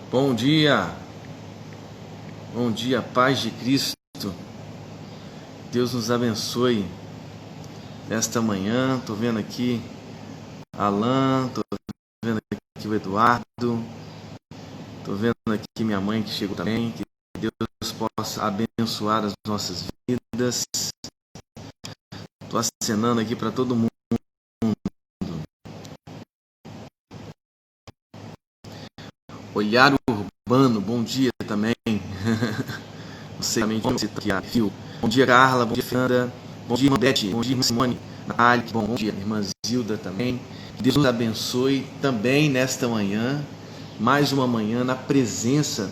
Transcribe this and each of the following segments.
Bom dia, paz de Cristo. Deus nos abençoe nesta manhã. Estou vendo aqui Alan, estou vendo aqui o Eduardo, estou vendo aqui minha mãe que chegou também. Que Deus possa abençoar as nossas vidas. Estou acenando aqui para todo mundo. Olhar Urbano, bom dia também. Não sei onde você está aqui. Bom dia, Carla. Bom dia, Fernanda. Bom dia, irmã Beth. Bom dia, irmã Simone. Natália. Bom dia, irmã Zilda também. Que Deus nos abençoe também nesta manhã. Mais uma manhã na presença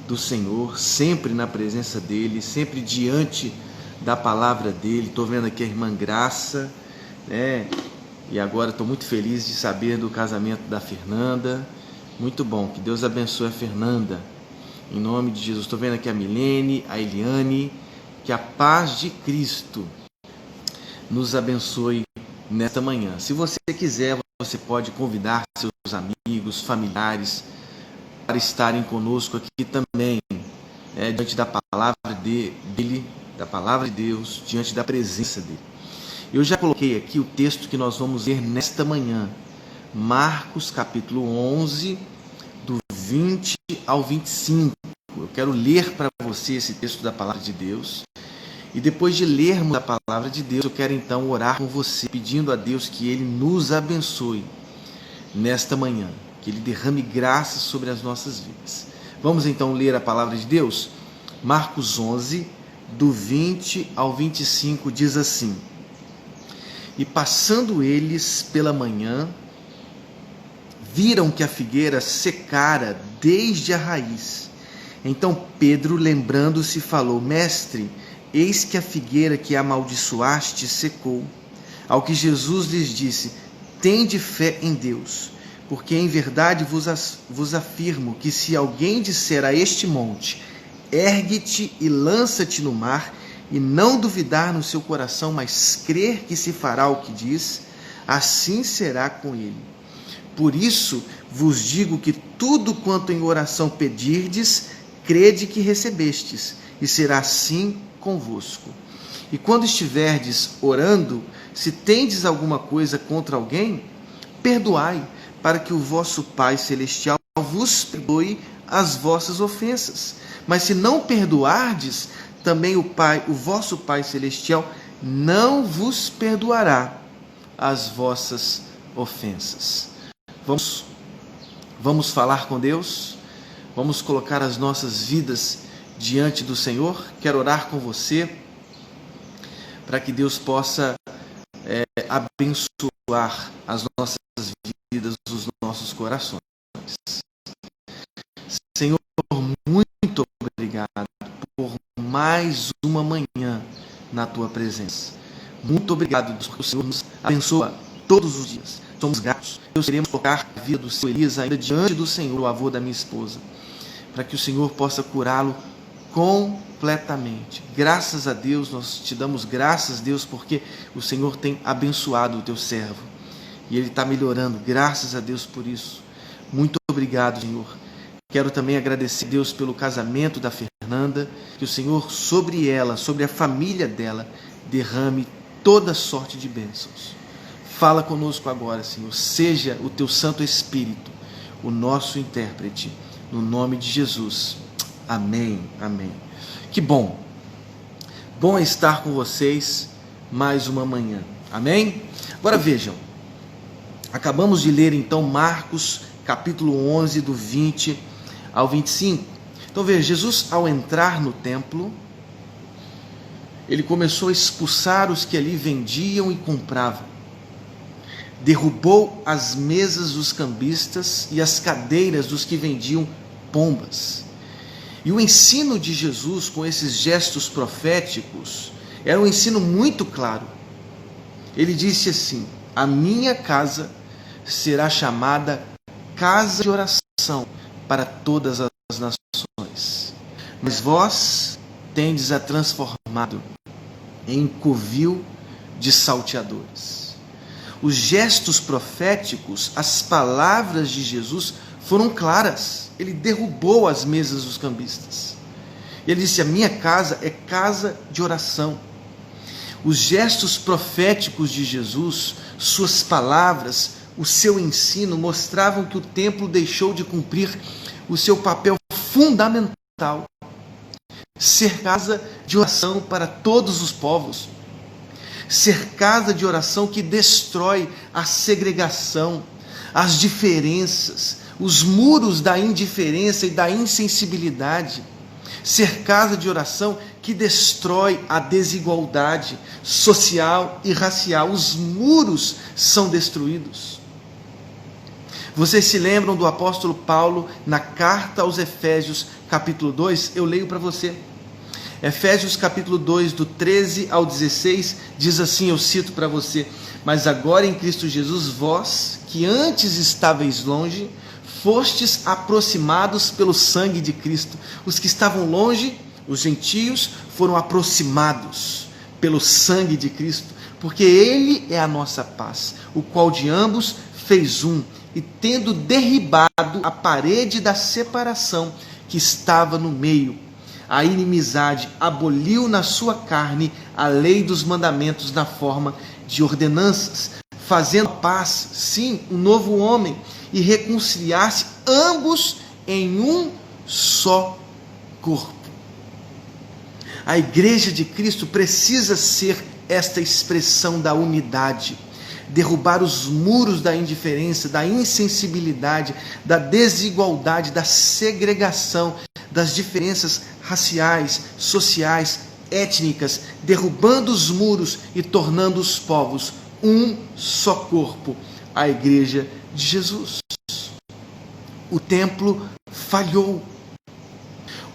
do Senhor. Sempre na presença dEle. Sempre diante da palavra dEle. Estou vendo aqui a irmã Graça, né? E agora estou muito feliz de saber do casamento da Fernanda. Muito bom. Que Deus abençoe a Fernanda. Em nome de Jesus. Estou vendo aqui a Milene, a Eliane. Que a paz de Cristo nos abençoe nesta manhã. Se você quiser, você pode convidar seus amigos, familiares para estarem conosco aqui também, diante da palavra dele, da palavra de Deus, diante da presença dele. Eu já coloquei aqui o texto que nós vamos ler nesta manhã. Marcos capítulo 11, do 20 ao 25. Eu quero ler para você esse texto da palavra de Deus. E depois de lermos a palavra de Deus, eu quero então orar com você, pedindo a Deus que Ele nos abençoe nesta manhã, que Ele derrame graça sobre as nossas vidas. Vamos então ler a palavra de Deus? Marcos 11, do 20 ao 25, diz assim: E passando eles pela manhã, viram que a figueira secara desde a raiz. Então Pedro, lembrando-se, falou: Mestre, eis que a figueira que amaldiçoaste secou. Ao que Jesus lhes disse: Tende fé em Deus, porque em verdade vos afirmo que se alguém disser a este monte: Ergue-te e lança-te no mar, e não duvidar no seu coração, mas crer que se fará o que diz, assim será com ele. Por isso vos digo que tudo quanto em oração pedirdes, crede que recebestes, e será assim convosco. E quando estiverdes orando, se tendes alguma coisa contra alguém, perdoai, para que o vosso Pai Celestial vos perdoe as vossas ofensas. Mas se não perdoardes, também o vosso Pai Celestial não vos perdoará as vossas ofensas. Vamos falar com Deus? Vamos colocar as nossas vidas diante do Senhor? Quero orar com você para que Deus possa abençoar as nossas vidas, os nossos corações. Senhor, muito obrigado por mais uma manhã na Tua presença. Muito obrigado, Deus, porque o Senhor nos abençoa todos os dias. Somos gratos. Deus, queremos colocar a vida do seu Elias ainda diante do Senhor, o avô da minha esposa, para que o Senhor possa curá-lo completamente. Graças a Deus, nós te damos graças, Deus, porque o Senhor tem abençoado o teu servo e ele está melhorando. Graças a Deus por isso. Muito obrigado, Senhor. Quero também agradecer, Deus, pelo casamento da Fernanda, que o Senhor sobre ela, sobre a família dela, derrame toda sorte de bênçãos. Fala conosco agora, Senhor. Seja o teu Santo Espírito o nosso intérprete, no nome de Jesus. Amém, amém. Que bom. Bom é estar com vocês mais uma manhã. Amém? Agora vejam. Acabamos de ler então Marcos capítulo 11, do 20 ao 25. Então veja, Jesus, ao entrar no templo, ele começou a expulsar os que ali vendiam e compravam. Derrubou as mesas dos cambistas e as cadeiras dos que vendiam pombas. E o ensino de Jesus com esses gestos proféticos era um ensino muito claro. Ele disse assim: a minha casa será chamada casa de oração para todas as nações, mas vós tendes a transformado em covil de salteadores. Os gestos proféticos, as palavras de Jesus foram claras. Ele derrubou as mesas dos cambistas. Ele disse: a minha casa é casa de oração. Os gestos proféticos de Jesus, suas palavras, o seu ensino mostravam que o templo deixou de cumprir o seu papel fundamental, ser casa de oração para todos os povos, ser casa de oração que destrói a segregação, as diferenças, os muros da indiferença e da insensibilidade, ser casa de oração que destrói a desigualdade social e racial. Os muros são destruídos. Vocês se lembram do apóstolo Paulo na carta aos Efésios, capítulo 2? Eu leio para você. Efésios capítulo 2, do 13 ao 16, diz assim, eu cito para você: mas agora em Cristo Jesus, vós, que antes estáveis longe, fostes aproximados pelo sangue de Cristo. Os que estavam longe, os gentios, foram aproximados pelo sangue de Cristo, porque Ele é a nossa paz, o qual de ambos fez um, e tendo derribado a parede da separação que estava no meio, a inimizade, aboliu na sua carne a lei dos mandamentos na forma de ordenanças, fazendo a paz, sim, um novo homem, e reconciliar-se ambos em um só corpo. A igreja de Cristo precisa ser esta expressão da unidade, derrubar os muros da indiferença, da insensibilidade, da desigualdade, da segregação, das diferenças raciais, sociais, étnicas, derrubando os muros e tornando os povos um só corpo, a igreja de Jesus. O templo falhou.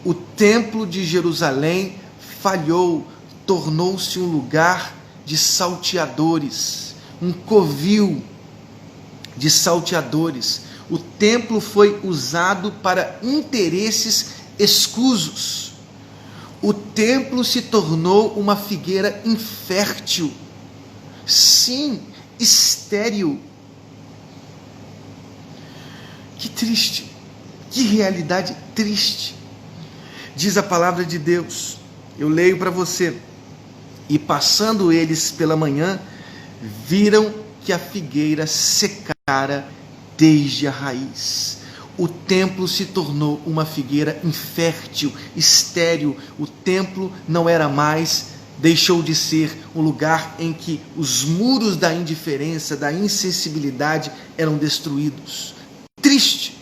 O templo de Jerusalém falhou, tornou-se um lugar de salteadores, um covil de salteadores. O templo foi usado para interesses escusos. O templo se tornou uma figueira infértil, sim, estéril. Que triste, que realidade triste. Diz a palavra de Deus, eu leio para você: e passando eles pela manhã, viram que a figueira secara desde a raiz. O templo se tornou uma figueira infértil, estéril. O templo não era mais, deixou de ser um lugar em que os muros da indiferença, da insensibilidade eram destruídos. Triste.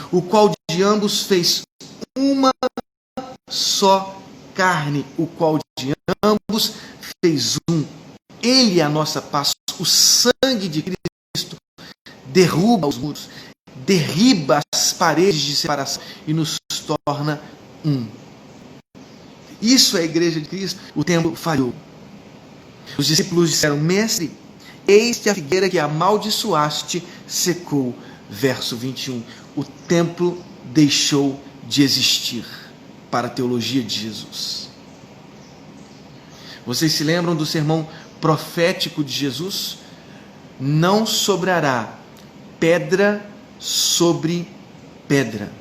O qual de ambos fez uma só carne, o qual de ambos fez um. Ele é a nossa paz. O sangue de Cristo derruba os muros, derriba as paredes de separação e nos torna um. Isso é a igreja de Cristo. O templo falhou. Os discípulos disseram: mestre, eis que a figueira que amaldiçoaste secou. Verso 21. O templo deixou de existir para a teologia de Jesus. Vocês se lembram do sermão profético de Jesus? Não sobrará pedra sobre pedra.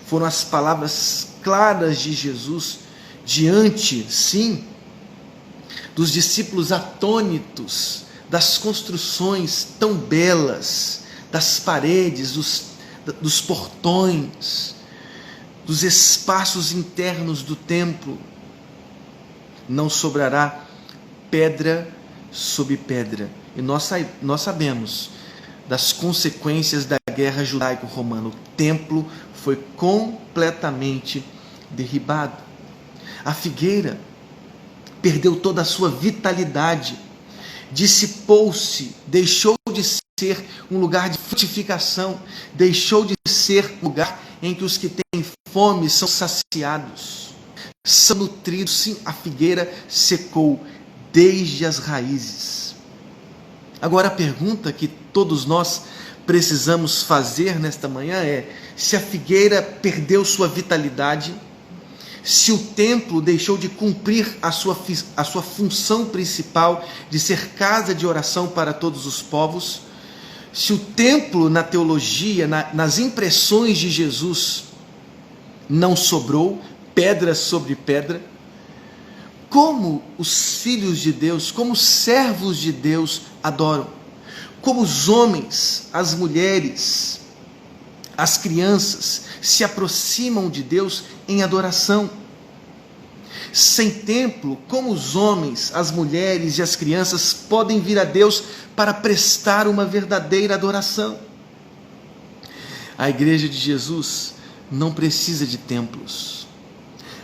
Foram as palavras claras de Jesus diante, sim, dos discípulos atônitos das construções tão belas, das paredes, dos portões, dos espaços internos do templo. Não sobrará pedra sobre pedra. E nós sabemos das consequências da guerra judaico-romana. O templo foi completamente derribado. A figueira perdeu toda a sua vitalidade, dissipou-se, deixou de ser um lugar de frutificação, deixou de ser um lugar em que os que têm fome são saciados, são nutridos. Sim, a figueira secou desde as raízes. Agora a pergunta que todos nós precisamos fazer nesta manhã é: se a figueira perdeu sua vitalidade, se o templo deixou de cumprir a sua função principal de ser casa de oração para todos os povos, Se o templo na teologia, nas impressões de Jesus, não sobrou pedra sobre pedra, como os filhos de Deus, como os servos de Deus adoram, como os homens, as mulheres, as crianças se aproximam de Deus em adoração. Sem templo, como os homens, as mulheres e as crianças podem vir a Deus para prestar uma verdadeira adoração? A igreja de Jesus não precisa de templos.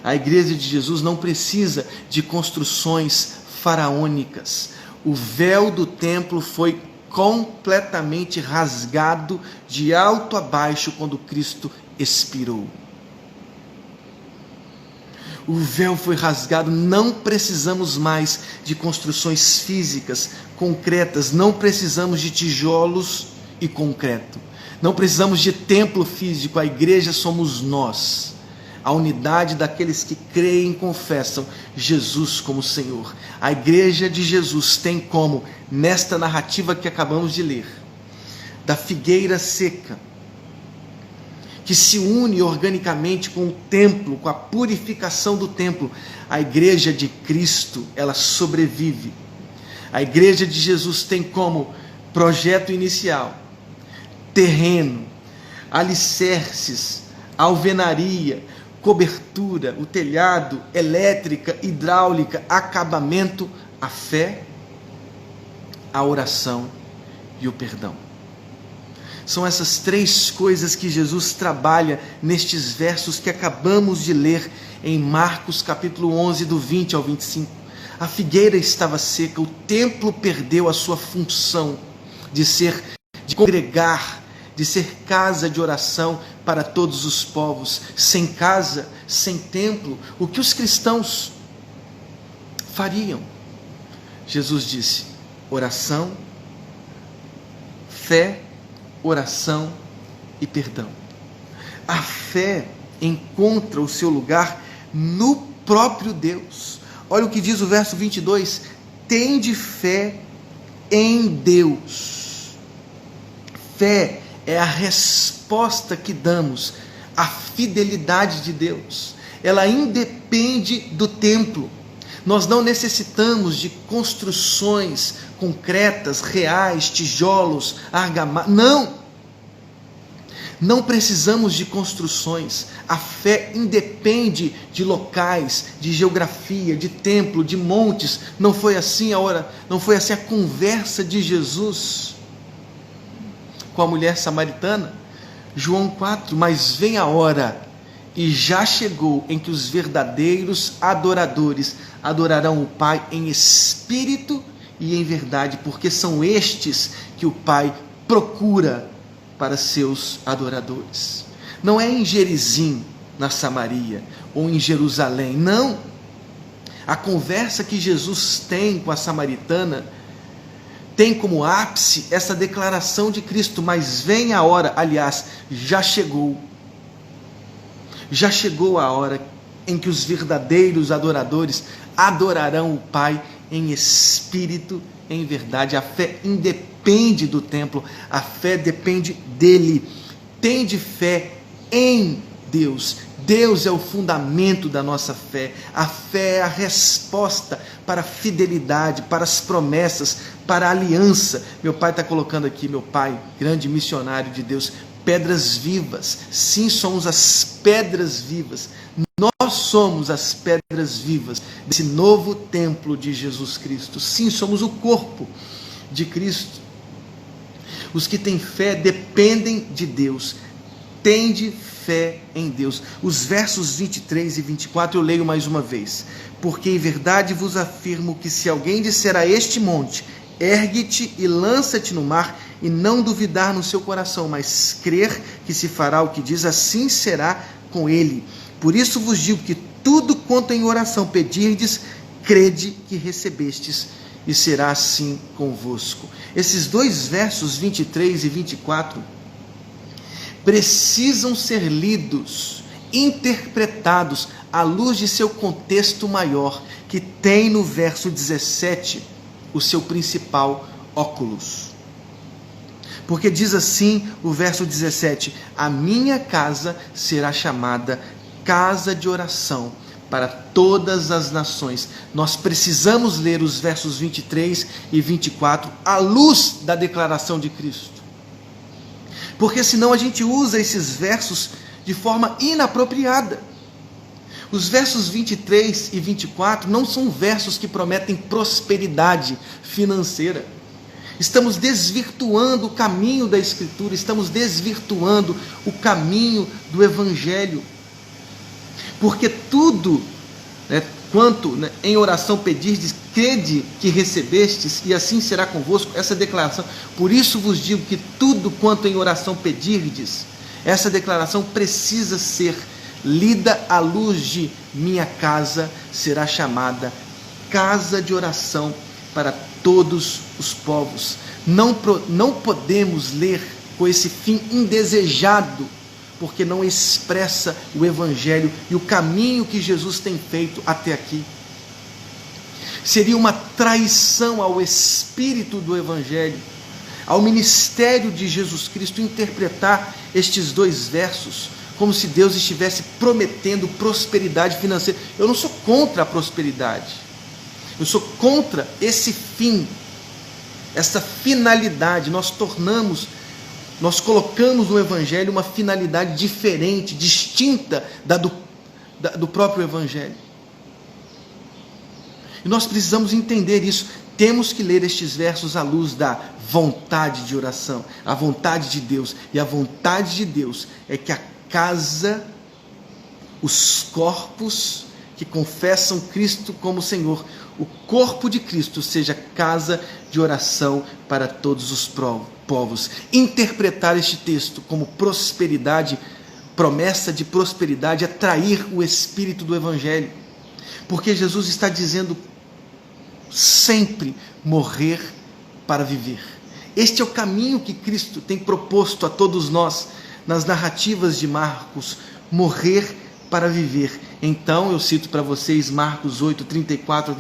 A igreja de Jesus não precisa de construções faraônicas. O véu do templo foi completamente rasgado de alto a baixo quando Cristo expirou. O véu foi rasgado, não precisamos mais de construções físicas, concretas, não precisamos de tijolos e concreto, não precisamos de templo físico, a igreja somos nós, a unidade daqueles que creem e confessam Jesus como Senhor. A igreja de Jesus tem como, nesta narrativa que acabamos de ler, da figueira seca, que se une organicamente com o templo, com a purificação do templo, a igreja de Cristo, ela sobrevive. A igreja de Jesus tem como projeto inicial terreno, alicerces, alvenaria, cobertura, o telhado, elétrica, hidráulica, acabamento, a fé, a oração e o perdão. São essas três coisas que Jesus trabalha nestes versos que acabamos de ler em Marcos capítulo 11, do 20 ao 25. A figueira estava seca, o templo perdeu a sua função de congregar, de ser casa de oração para todos os povos. Sem casa, sem templo, o que os cristãos fariam? Jesus disse: oração, fé, oração e perdão. A fé encontra o seu lugar no próprio Deus. Olha o que diz o verso 22: tende fé em Deus. Fé é a resposta que damos à fidelidade de Deus. Ela independe do templo. Nós não necessitamos de construções concretas, reais, tijolos, argamassa. Não precisamos de construções. A fé independe de locais, de geografia, de templo, de montes. Não foi assim a conversa de Jesus com a mulher samaritana. João 4, mas vem a hora, e já chegou, em que os verdadeiros adoradores adorarão o Pai em espírito e em verdade, porque são estes que o Pai procura para seus adoradores. Não é em Gerizim, na Samaria, ou em Jerusalém, não. A conversa que Jesus tem com a samaritana tem como ápice essa declaração de Cristo: mas vem a hora, aliás, já chegou a hora em que os verdadeiros adoradores adorarão o Pai em espírito, em verdade. A fé independe do templo, a fé depende dele. Tende fé em Deus. Deus é o fundamento da nossa fé. A fé é a resposta para a fidelidade, para as promessas, para a aliança. Meu pai está colocando aqui, meu pai, grande missionário de Deus, pedras vivas. Sim, somos as pedras vivas. Nós somos as pedras vivas desse novo templo de Jesus Cristo. Sim, somos o corpo de Cristo. Os que têm fé dependem de Deus. Tende fé em Deus. Os versos 23 e 24 eu leio mais uma vez. Porque em verdade vos afirmo que se alguém disser a este monte, ergue-te e lança-te no mar, e não duvidar no seu coração, mas crer que se fará o que diz, assim será com ele. Por isso vos digo que tudo quanto em oração pedirdes, crede que recebestes, e será assim convosco. Esses dois versos 23 e 24 precisam ser lidos, interpretados à luz de seu contexto maior, que tem no verso 17 o seu principal óculos. Porque diz assim o verso 17: a minha casa será chamada casa de oração para todas as nações. Nós precisamos ler os versos 23 e 24 à luz da declaração de Cristo. Porque senão a gente usa esses versos de forma inapropriada. Os versos 23 e 24 não são versos que prometem prosperidade financeira. Estamos desvirtuando o caminho da Escritura, estamos desvirtuando o caminho do Evangelho. Porque tudo, quanto em oração pedirdes, crede que recebestes, e assim será convosco. Essa declaração, por isso vos digo que tudo quanto em oração pedirdes, essa declaração precisa ser lida à luz de minha casa será chamada casa de oração para todos os povos. Não podemos ler com esse fim indesejado, porque não expressa o Evangelho e o caminho que Jesus tem feito até aqui. Seria uma traição ao Espírito do Evangelho, ao ministério de Jesus Cristo, interpretar estes dois versos como se Deus estivesse prometendo prosperidade financeira. Eu não sou contra a prosperidade, eu sou contra esse fim, essa finalidade. Nós colocamos no Evangelho uma finalidade diferente, distinta do próprio Evangelho. E nós precisamos entender isso. Temos que ler estes versos à luz da vontade de oração, a vontade de Deus. E a vontade de Deus é que a casa, os corpos que confessam Cristo como Senhor, o corpo de Cristo seja casa de oração para todos os povos. Interpretar este texto como prosperidade, promessa de prosperidade, é trair o espírito do Evangelho, porque Jesus está dizendo sempre morrer para viver. Este é o caminho que Cristo tem proposto a todos nós nas narrativas de Marcos: morrer para viver. Então eu cito para vocês Marcos 8, 34 a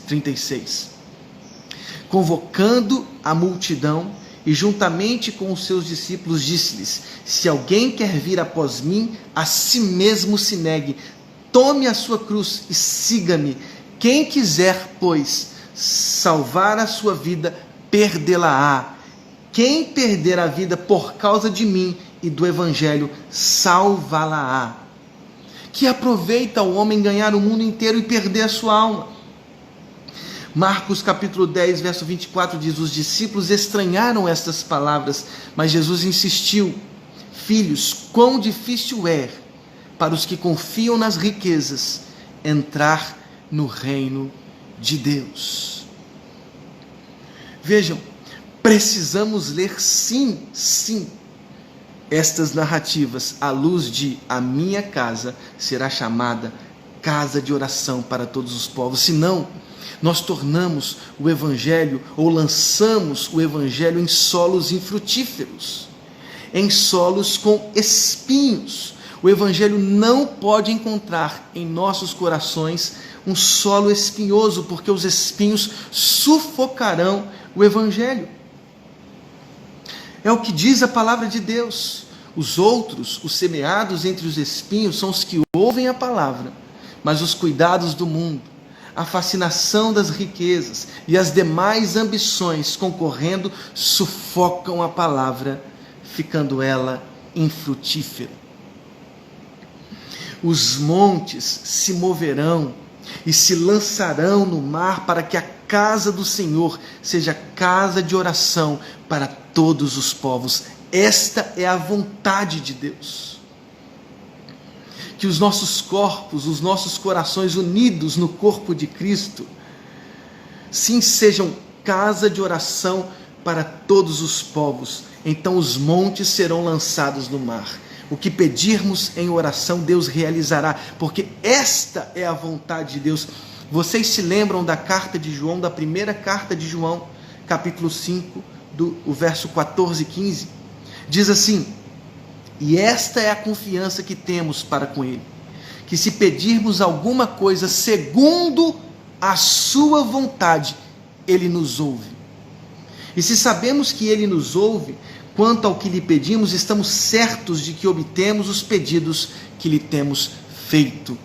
36. Convocando a multidão e juntamente com os seus discípulos disse-lhes: se alguém quer vir após mim, a si mesmo se negue, tome a sua cruz e siga-me. Quem quiser, pois, salvar a sua vida, perdê-la-á. Quem perder a vida por causa de mim e do Evangelho, salvá-la-á. Que aproveita o homem ganhar o mundo inteiro e perder a sua alma? Marcos capítulo 10, verso 24 diz: os discípulos estranharam estas palavras, mas Jesus insistiu: filhos, quão difícil é para os que confiam nas riquezas entrar no reino de Deus. Vejam, precisamos ler sim, estas narrativas à luz de a minha casa será chamada casa de oração para todos os povos. Senão, nós tornamos o Evangelho, ou lançamos o Evangelho em solos infrutíferos, em solos com espinhos. O Evangelho não pode encontrar em nossos corações um solo espinhoso, porque os espinhos sufocarão o Evangelho. É o que diz a palavra de Deus. Os outros, os semeados entre os espinhos, são os que ouvem a palavra, mas os cuidados do mundo, a fascinação das riquezas e as demais ambições concorrendo sufocam a palavra, ficando ela infrutífera. Os montes se moverão e se lançarão no mar para que a casa do Senhor seja casa de oração para todos os povos. Esta é a vontade de Deus. Que os nossos corpos, os nossos corações unidos no corpo de Cristo, sim, sejam casa de oração para todos os povos. Então os montes serão lançados no mar. O que pedirmos em oração, Deus realizará, porque esta é a vontade de Deus. Vocês se lembram da carta de João, da primeira carta de João, capítulo 5, o verso 14 e 15? Diz assim: e esta é a confiança que temos para com Ele, que se pedirmos alguma coisa segundo a sua vontade, Ele nos ouve. E se sabemos que Ele nos ouve, quanto ao que lhe pedimos, estamos certos de que obtemos os pedidos que lhe temos feito.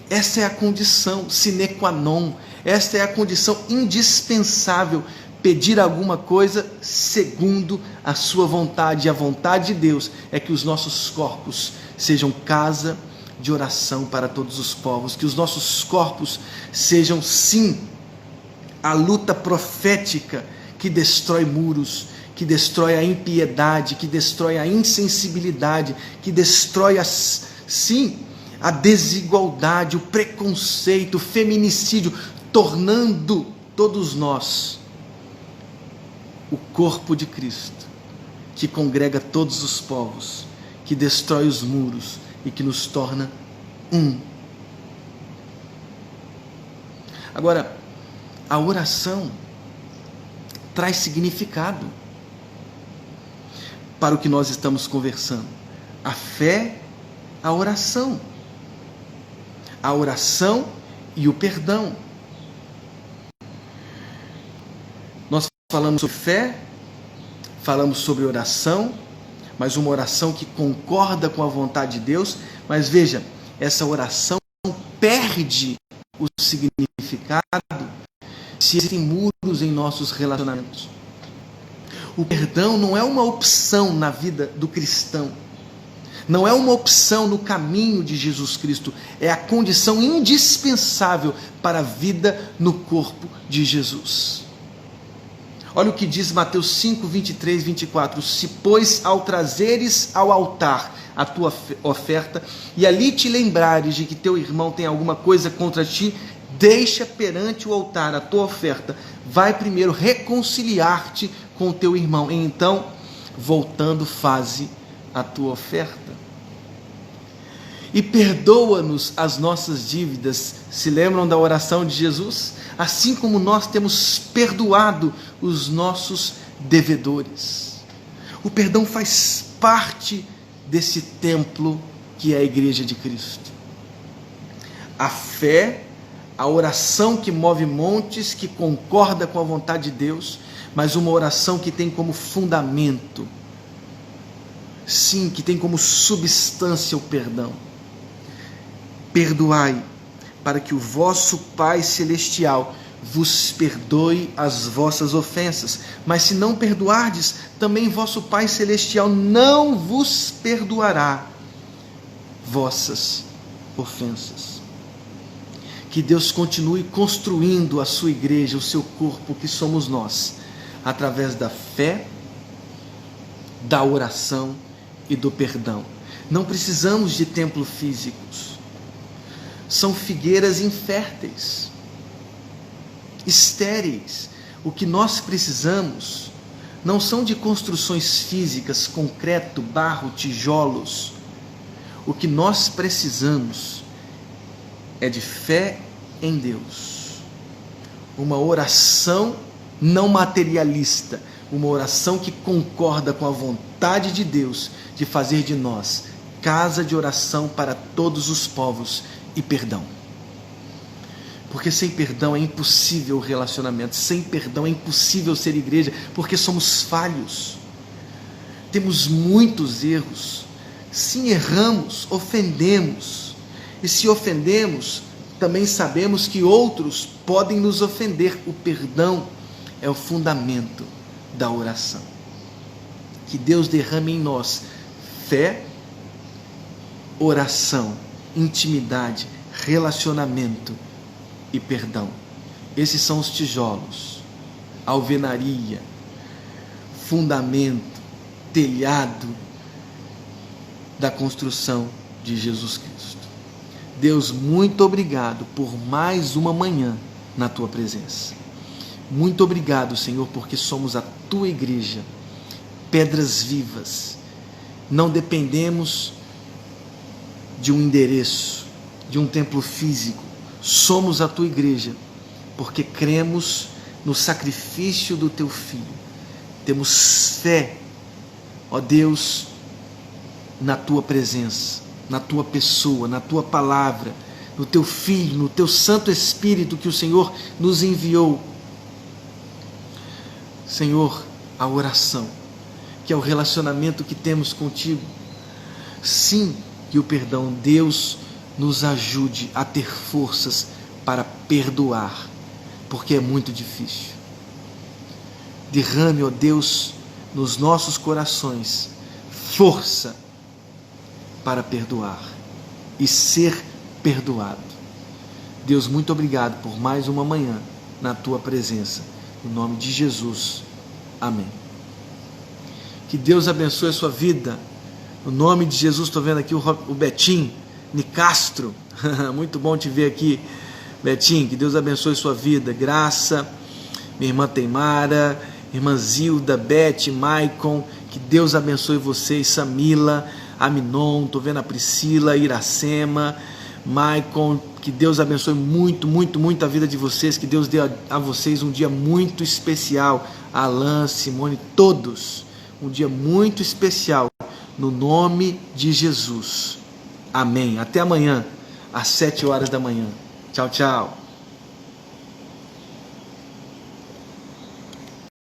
Essa é a condição sine qua non, esta é a condição indispensável, pedir alguma coisa segundo a sua vontade. E a vontade de Deus é que os nossos corpos sejam casa de oração para todos os povos, que os nossos corpos sejam, sim, a luta profética que destrói muros, que destrói a impiedade, que destrói a insensibilidade, que destrói, sim, a desigualdade, o preconceito, o feminicídio, tornando todos nós o corpo de Cristo, que congrega todos os povos, que destrói os muros e que nos torna um. Agora, a oração traz significado para o que nós estamos conversando. A fé, a oração e o perdão. Nós falamos sobre fé, falamos sobre oração, mas uma oração que concorda com a vontade de Deus. Mas veja, essa oração perde o significado se existem muros em nossos relacionamentos. O perdão não é uma opção na vida do cristão, não é uma opção no caminho de Jesus Cristo, é a condição indispensável para a vida no corpo de Jesus. Olha o que diz Mateus 5, 23, 24. Se, pois, ao trazeres ao altar a tua oferta, e ali te lembrares de que teu irmão tem alguma coisa contra ti, deixa perante o altar a tua oferta, vai primeiro reconciliar-te com o teu irmão, e então, voltando, faze a tua oferta. E perdoa-nos as nossas dívidas. Se lembram da oração de Jesus? Assim como nós temos perdoado os nossos devedores. O perdão faz parte desse templo que é a Igreja de Cristo. A fé, a oração que move montes, que concorda com a vontade de Deus, mas uma oração que tem como fundamento, sim, que tem como substância o perdão. Perdoai, para que o vosso Pai Celestial vos perdoe as vossas ofensas. Mas se não perdoardes, também vosso Pai Celestial não vos perdoará vossas ofensas. Que Deus continue construindo a sua igreja, o seu corpo, que somos nós, através da fé, da oração e do perdão. Não precisamos de templos físicos. São figueiras inférteis, estéreis. O que nós precisamos não são de construções físicas, concreto, barro, tijolos. O que nós precisamos é de fé em Deus. Uma oração não materialista, uma oração que concorda com a vontade de Deus de fazer de nós casa de oração para todos os povos e perdão. Porque sem perdão é impossível o relacionamento, sem perdão é impossível ser igreja, porque somos falhos, temos muitos erros, sim, erramos, ofendemos, e se ofendemos, também sabemos que outros podem nos ofender. O perdão é o fundamento da oração. Que Deus derrame em nós fé, oração, intimidade, relacionamento e perdão. Esses são os tijolos, alvenaria, fundamento, telhado da construção de Jesus Cristo. Deus, muito obrigado por mais uma manhã na tua presença. Muito obrigado, Senhor, porque somos a tua igreja, pedras vivas. Não dependemos de um endereço, de um templo físico. Somos a tua igreja, porque cremos no sacrifício do teu Filho. Temos fé, ó Deus, na tua presença, na tua pessoa, na tua palavra, no teu Filho, no teu Santo Espírito que o Senhor nos enviou. Senhor, a oração que é o relacionamento que temos contigo. Sim, que o perdão, Deus nos ajude a ter forças para perdoar, porque é muito difícil. Derrame, ó Deus, nos nossos corações força para perdoar e ser perdoado. Deus, muito obrigado por mais uma manhã na tua presença. Em nome de Jesus. Amém. Que Deus abençoe a sua vida. No nome de Jesus, estou vendo aqui o Betim Nicastro. Muito bom te ver aqui, Betim. Que Deus abençoe a sua vida. Graça, minha irmã Teimara, irmã Zilda, Beth, Maicon. Que Deus abençoe vocês, Samila, Aminon. Estou vendo a Priscila, Iracema, Maicon. Que Deus abençoe muito, muito, muito a vida de vocês. Que Deus dê a vocês um dia muito especial. Alan, Simone, todos. Um dia muito especial. No nome de Jesus. Amém. Até amanhã, às 7 horas da manhã. Tchau, tchau.